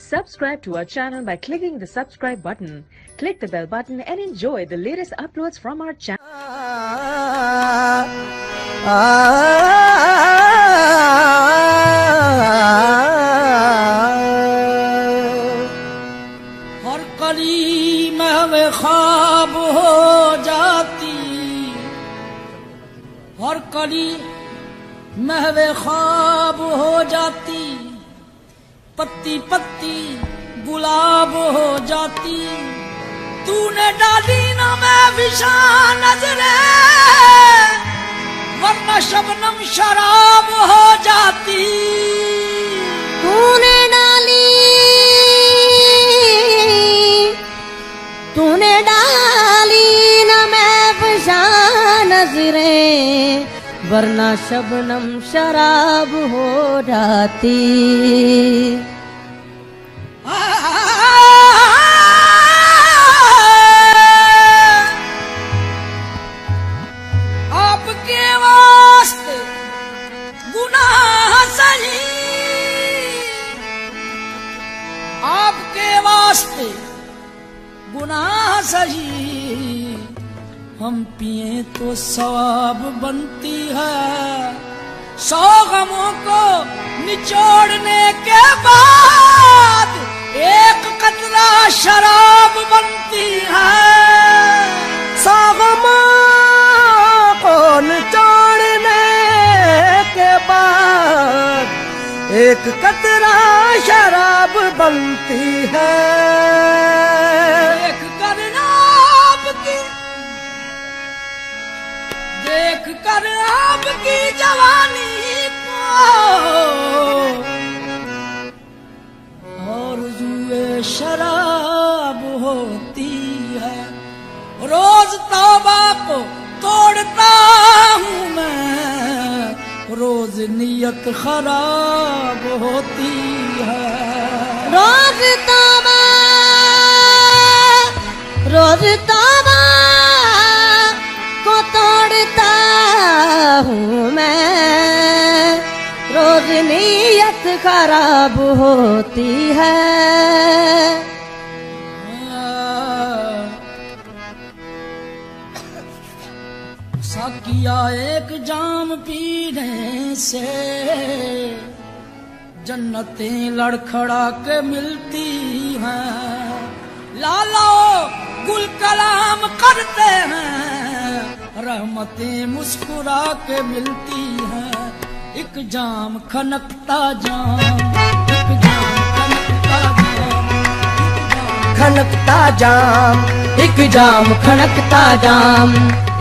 Subscribe to our channel by clicking the subscribe button. Click the bell button and enjoy the latest uploads from our channel. हर कली महवे ख्वाब हो जाती, हर कली महवे ख्वाब हो जाती, पत्ती पत्ती गुलाब हो जाती। तूने डाली ना मैं विशा नजरे, वरना शबनम शराब हो जाती। तूने डाली ना मैं विशा नजरे, वरना शबनम शराब हो जाती। आपके वास्ते गुनाह सही, आपके वास्ते गुनाह सही। हम पिए तो सवाब बनती है, 100 गमों को निचोड़ने के बाद एक कतरा शराब बनती है। 100 गमों को निचोड़ने के बाद एक कतरा शराब बनती है। देख कर आपकी जवानी को और जुए शराब होती है। रोज तौबा को तोड़ता हूँ मैं, रोज नियत खराब होती है। रोज तौबा को तोड़ता हूँ मैं, रोज नीयत खराब होती है। साकिया एक जाम पीने से जन्नतें लड़खड़ा के मिलती हैं। लालो गुल कलाम करते हैं, रहमतें मुस्कुरा के मिलती हैं। एक जाम खनकता जाम, एक जाम खनकता जाम, खनकता जाम, एक जाम खनकता जाम,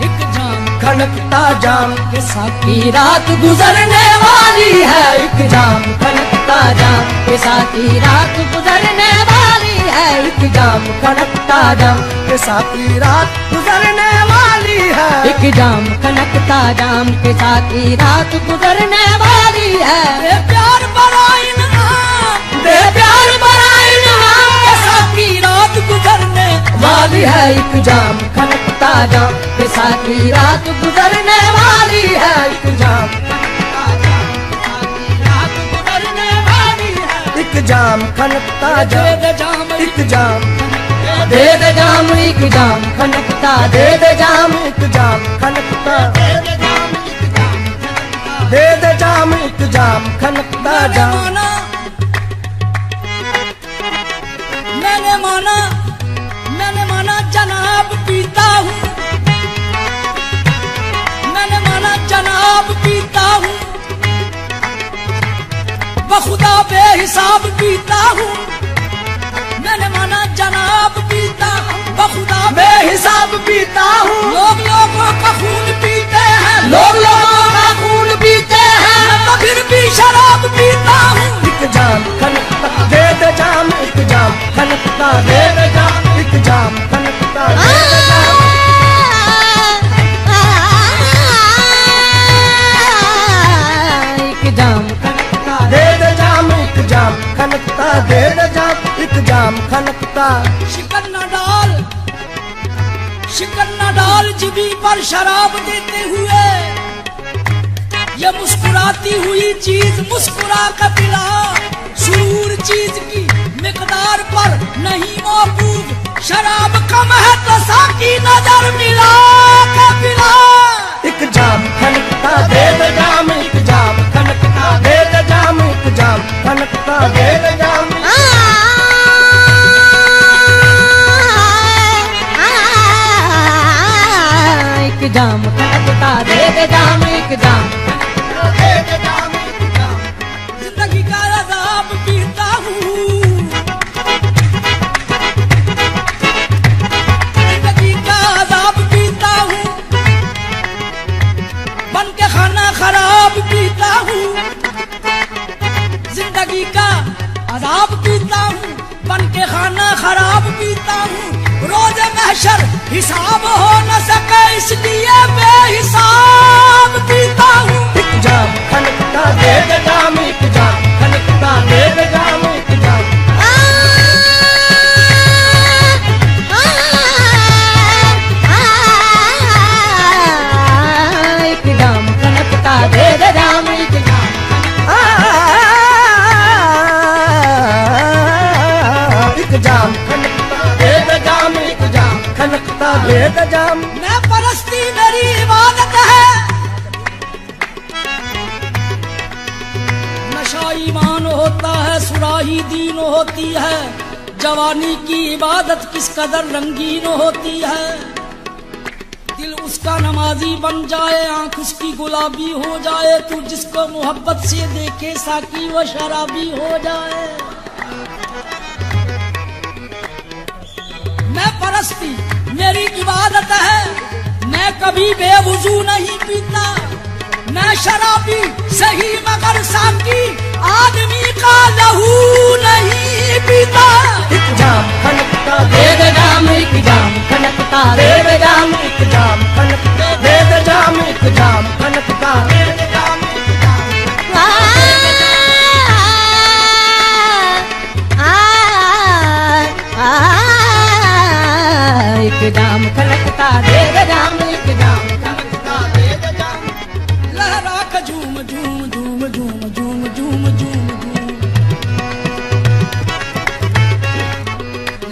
एक जाम खनकता जाम के साथ की रात गुजरने वाली है। एक जाम खनकता जाम के साथ ही रात गुजरने वाली है। एक जाम खनकता जाम के साथ ही रात गुजरने वाली है। एक जाम खनकता जाम के साथ ही रात गुजरने वाली है। दे प्यार बड़ा इनाम, दे प्यार बड़ा इनाम के साथ की रात गुजरने वाली है। एक जाम खनकता जाम के साथ ही रात गुजरने वाली है। एक जाम खनकता जाम के साथ ही रात गुजरने वाली है। एक जाम खनकता दे जाम, दे जाम, एक जाम दे दे जाम, एक जाम खनकता, दे दे जाम, एक जाम खनकता, दे दे जाम, एक जाम खनकता। दे दे जाम, एक जाम खनकता जाम। मैंने माना जनाब पीता हूँ, मैंने माना जनाब पीता हूँ, बखुदा बेहिसाब पीता हूँ। मैंने माना जनाब पीता हूँ, बखुदा बेहिसाब पीता हूँ। लोग लोगों का खून पीते हैं, लोग लोगों का खून पीते हैं, मैं तो फिर भी शराब पीता हूँ। एक जाम खनकता, दे दे जाम, एक जाम खनकता, दे दे जाम, एक जाम खनकता, दे दे जाम। एक जाम खनकता, दे दे जाम, एक जाम खनकता, दे दे जाम, एक जाम खनकता। शिकन न डाल, शिकन न डाल जिबी पर शराब देते हुए, ये मुस्कुराती हुई चीज मुस्कुरा कर पिला, सुरूर चीज की नहीं मौकूफ शराब कम है तो साकी नजर मिला के पिला। एक जाम खनकता दे दे जाम, एक जाम खनकता दे दे जाम, एक जाम खनकता दे दे जाम। एक जाम खनकता दे दे जाम, एक जाम दे दे जाम, एक जाम। जिंदगी का अज़ाब पीता हूँ, जिंदगी का अज़ाब पीता हूँ, बन के खाना खराब पीता हूँ। जिंदगी का अज़ाब पीता हूँ, बन के खाना खराब पीता हूँ। रोज महशर हिसाब हो न सके इसलिए बेहिसाब पीता हूँ। एक जाम खनकता दे दे जाम, एक जाम खनकता दे दे जाम, एक जाम। एक जाम खनकता दे दे जाम, एक जाम। एक जाम खनकता दे दे जाम, एक जाम खनकता दे दे जाम। मैं परस्ती मेरी इबादत है, नशा ईमान होता है, सुराही दीन होती है। जवानी की इबादत किस कदर रंगीन होती है। दिल उसका नमाजी बन जाए, आंख उसकी गुलाबी हो जाए। तू जिसको मोहब्बत से देखे साकी वो शराबी हो जाए। मैं परस्ती मेरी इबादत है, मैं कभी बेवुजू नहीं पीता। मैं शराबी सही मगर साकी आदमी का लहू नहीं पीता। एक जाम खनकता दे दे जाम, एक जाम खनकता दे दे जाम, एक जाम खनकता दे दे जाम, एक जाम खनकता दे दे जाम, एक जाम। एक जाम खनकता दे दे जाम, एक जाम खनकता दे दे जाम। लहरा का झूम झूम झूम झूम झूम झूम झूम झूम,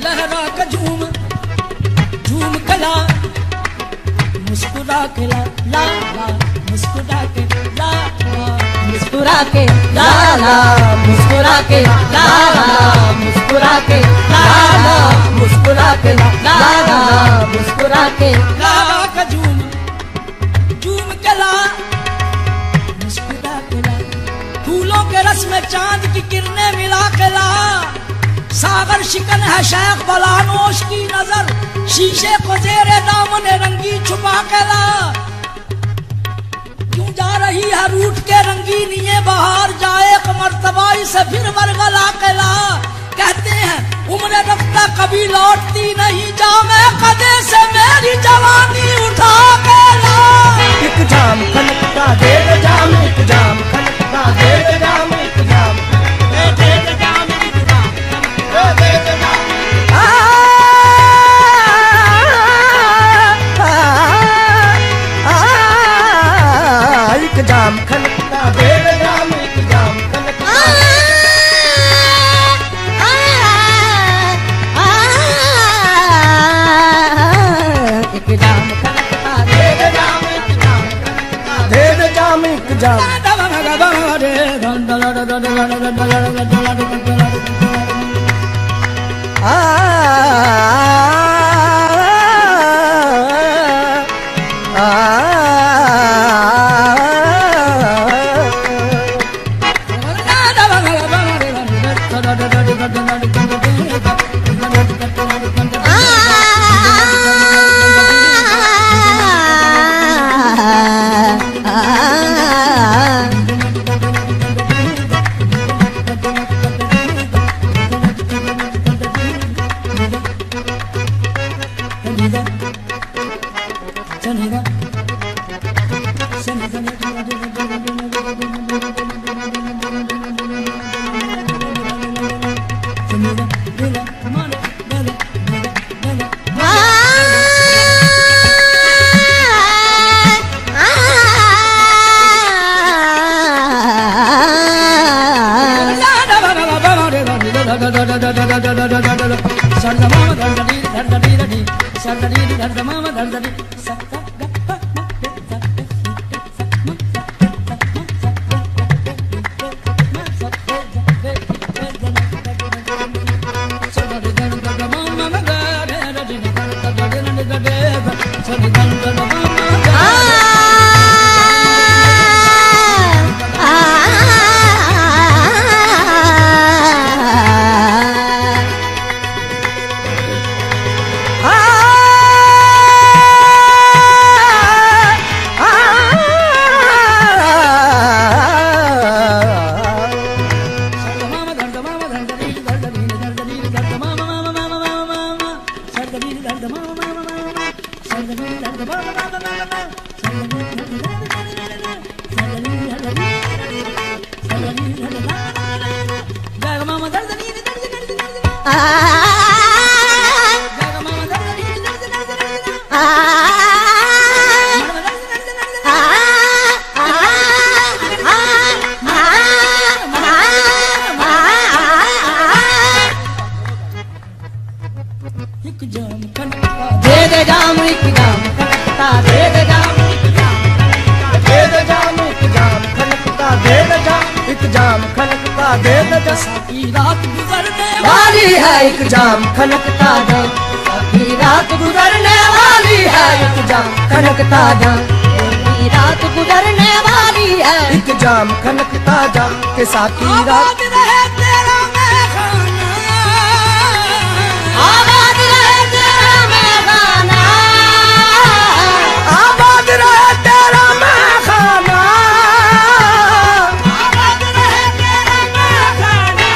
लहरा का झूम झूम कला मुस्कुरा के ला ला ला, मुस्कुरा के ला ला, मुस्कुरा के ला ला, मुस्कुरा के ला ला, मुस्कुरा के ला ला, मुस्कुरा के ला ला, मुस्कुरा के लहरा का झूम झूम के ला मुस्कुरा के ला। फूलों के रस में चांद की किरणें मिला के ला। सागर शिकन है शेख बलानोश की नजर, शीशे को जेरे दामन रंगी छुपा के ला। क्यों जा रही है रूठ के रंगीनिये बाहर, जाए एक मर्तबा इसे फिर बरगला के ला। कहते हैं उम्र रफ्ता कभी लौटती नहीं, जा मैं कदे से मेरी जवानी उठा के ला। एक जाम खनकता दे दे जाम, एक जाम खनकता दे दे जाम, एक जाम दे दे जाम, एक जाम दे दे जाम। एक जाम खनकता दे दे जाम, एक जाम खनकता एक जाम खनकता दे दे जाम, एक जाम खनकता दे दे जाम, एक जाम। दे दे जाम एक जाम खनकता दे दे जाम एक जाम दे दे जाम एक जाम खनकता दे दे जाम एक जाम खनकता दे दे जाम की रात गुजरने वाली है एक जाम खनकता जाम की रात गुजरने वाली है एक जाम खनकता जाम की रात गुजरने वाली है एक जाम खनकता जाम के साथी रात आबाद रहे तेरा मैखाना आबाद रहे तेरा मैखाना आबाद रहे तेरा मैखाना आबाद रहे तेरा मैखाना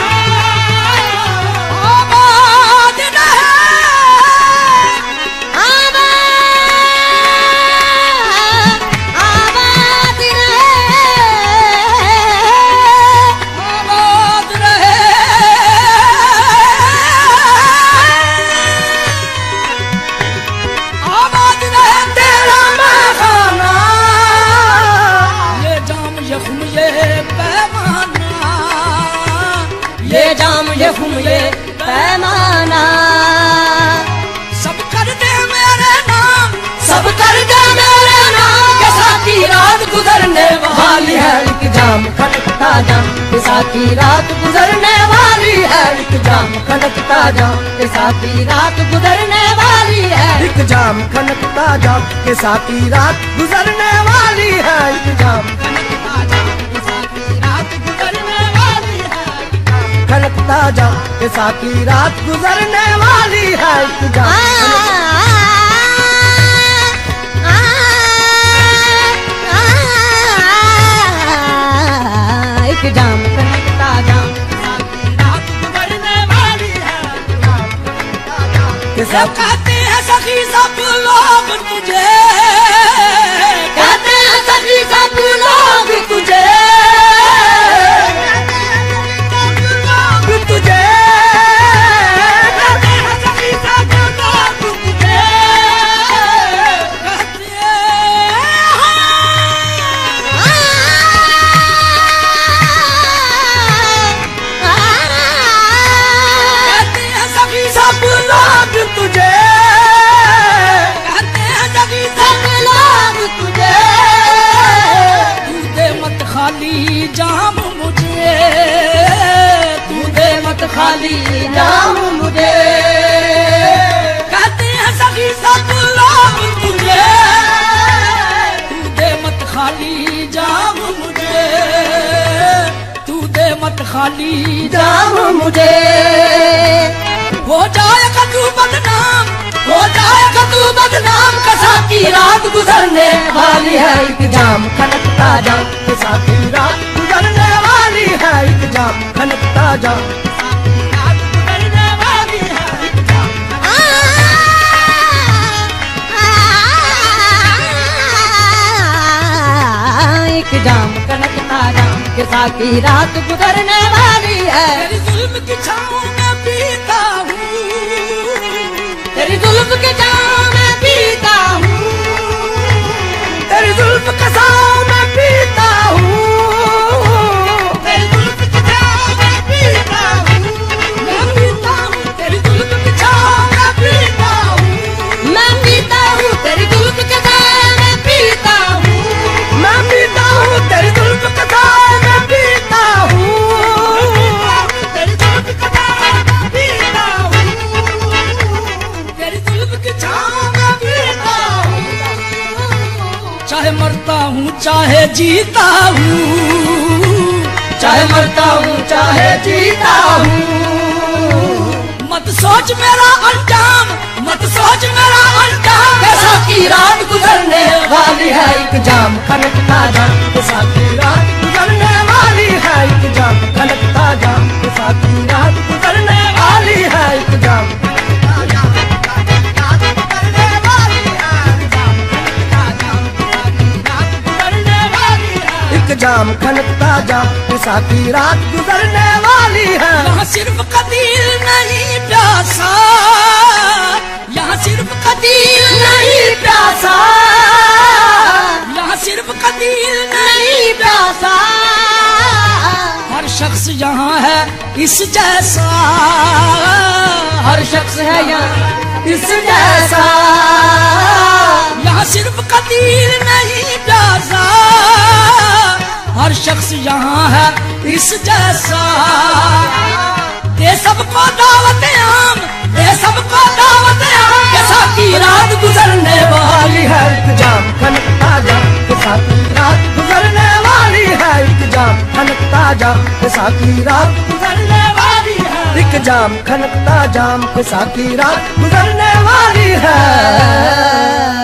आबाद रहे आबाद रहे आबाद रहे आबाद रहे तेरा मैखाना ये जाम ये खुम ये पैमाना ये जाम ये खुम ये पैमाना सब कर दे मेरे नाम सब कर दे मेरे नाम के साथी रात गुजरने वाली है एक जाम खनकता जाम के साथी रात गुजरने वाली है एक जाम खनकता जाम के साथी रात गुजरने वाली है एक जाम खनकता जाम के साथी रात गुजरने वाली है एक जाम खनकता जाम के साथी रात गुजरने वाली है एक जाम एक जाम खनकता जाम के साथ कहते हैं सखी सब लोग तुझे कहते हैं सभी सब लोग तुझे तुझे कहते हैं सखी सब लोग तुझे कहते कहते हैं सखी सब लोग तुझे कहते हैं सखी सब लोग तुझे तू दे मत खाली जाम मुझे तू दे मत खाली जाम मुझे कहते हैं सखी सब लोग तुझे तू दे मत खाली जाम मुझे तू दे मत खाली जाम मुझे हो जाएगा तू बदनाम हो जाएगा तू बदनाम का साथी रात गुजरने वाली है एक जाम खनकता जाम के साथी रात गुजरने वाली है एक जाम खनकता जाम एक जाम खनकता जाम के साथी रात गुजरने वाली है तेरी जुल्म की छाँव में पीता हूँ तेरी जुल्फ के जाम में पीता हूँ तेरी जुल्फ के साँव में पीता हूँ तेरी जुल्म की छाँव में पीता हूँ मैं पीता चाहे जीता हूँ, चाहे मरता हूँ चाहे जीता हूँ। मत सोच मेरा अंजाम, मत सोच मेरा अंजाम। कैसा की रात गुजरने वाली है एक जाम खनकता जाम, कैसा की रात गुजरने वाली है एक जाम खनकता जाम, कैसा की रात गुजरने वाली है एक जाम खनकता जाम, गुजरने वाली है एक जाम खनकता जाम, कैसा की रात गुजरने वाली है। यहाँ सिर्फ कदीर नहीं प्यासा, यहाँ सिर्फ कदीर नहीं प्यासा, यहाँ सिर्फ कदीर नहीं प्यासा। हर शख्स यहाँ है इस जैसा, हर शख्स है यहाँ इस जैसा। यहाँ सिर्फ कदीर नहीं प्यासा, हर शख्स यहाँ है इस जैसा। ये सबको दावत आम, ये सबको दावत आम। कैसा की रात गुजरने वाली है एक जाम खनकता जाम, कैसा की रात गुजरने वाली है एक जाम खनकता जाम, कैसा की रात गुजरने वाली है एक जाम खनकता जाम, कैसा की रात गुजरने वाली है।